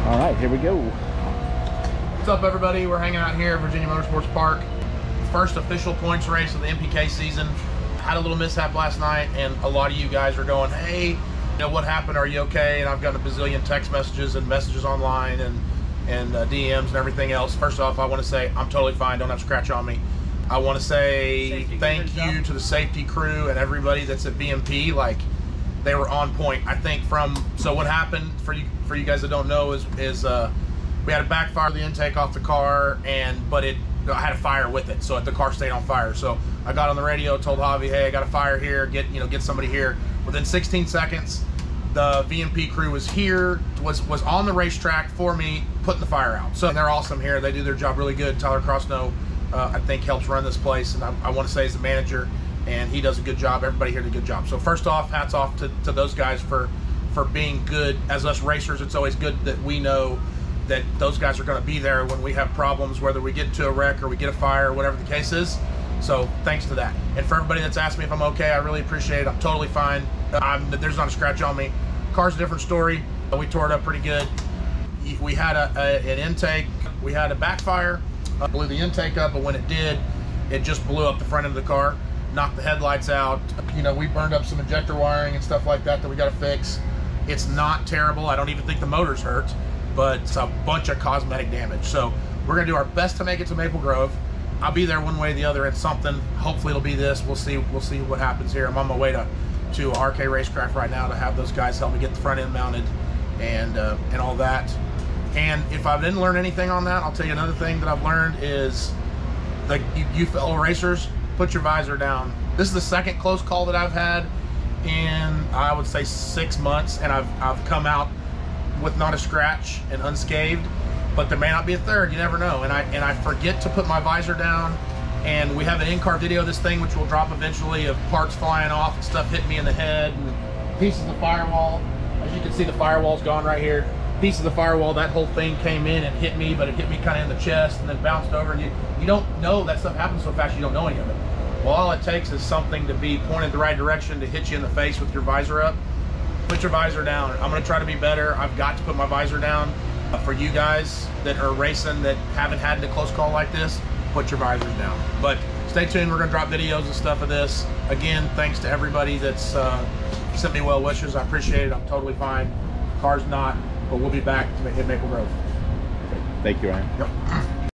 All right, here we go. What's up, everybody? We're hanging out here at Virginia Motorsports Park. First official points race of the MPK season. Had a little mishap last night, and a lot of you guys are going, hey, you know, what happened? Are you okay? And I've got a bazillion text messages and messages online and DMs and everything else. First off, I want to say I'm totally fine. Don't have a scratch on me. I want to say thank you to the safety crew and everybody that's at VMP. Like, they were on point. I think so what happened for you guys that don't know is we had a backfire the intake off the car, but it had a fire with it, so the car stayed on fire. So I got on the radio, told Javi, hey, I got a fire here, get somebody here. Within 16 seconds, the VMP crew was here, was on the racetrack for me, putting the fire out. So they're awesome here. They do their job really good. Tyler Crossno, I think, helps run this place, and I want to say he's the manager, and he does a good job. Everybody here did a good job. So first off, hats off to those guys for being good. As us racers, it's always good that we know that those guys are going to be there when we have problems, whether we get into a wreck or we get a fire, whatever the case is. So thanks to that. And for everybody that's asked me if I'm okay, I really appreciate it. I'm totally fine. There's not a scratch on me. Car's a different story. We tore it up pretty good. We had an intake. We had a backfire. Blew the intake up, but when it did, it just blew up the front end of the car, knocked the headlights out. You know, we burned up some injector wiring and stuff like that we got to fix. It's not terrible. I don't even think the motor's hurt, but it's a bunch of cosmetic damage. So we're gonna do our best to make it to Maple Grove. I'll be there one way or the other in something. Hopefully it'll be this. We'll see what happens here. I'm on my way to RK Racecraft right now to have those guys help me get the front end mounted and all that. And if I didn't learn anything on that, I'll tell you another thing that I've learned is, like, you fellow racers, put your visor down. This is the second close call that I've had in, I would say, 6 months, and I've come out with not a scratch and unscathed, but there may not be a third. You never know. And I forget to put my visor down, and we have an in-car video of this thing, which will drop eventually, of parts flying off and stuff hitting me in the head and pieces of the firewall. As you can see, the firewall's gone right here. Piece of the firewall, that whole thing came in and hit me, but it hit me kind of in the chest and then bounced over, and you don't know that stuff happens so fast you don't know any of it. Well, all it takes is something to be pointed the right direction to hit you in the face with your visor up. Put your visor down. I'm going to try to be better. I've got to put my visor down. For you guys that are racing that haven't had a close call like this, put your visors down. But stay tuned. We're going to drop videos and stuff of this. Again, thanks to everybody that's sent me well wishes. I appreciate it. I'm totally fine. Car's not, but we'll be back to hit Maple Grove. Thank you, Ryan. Yep.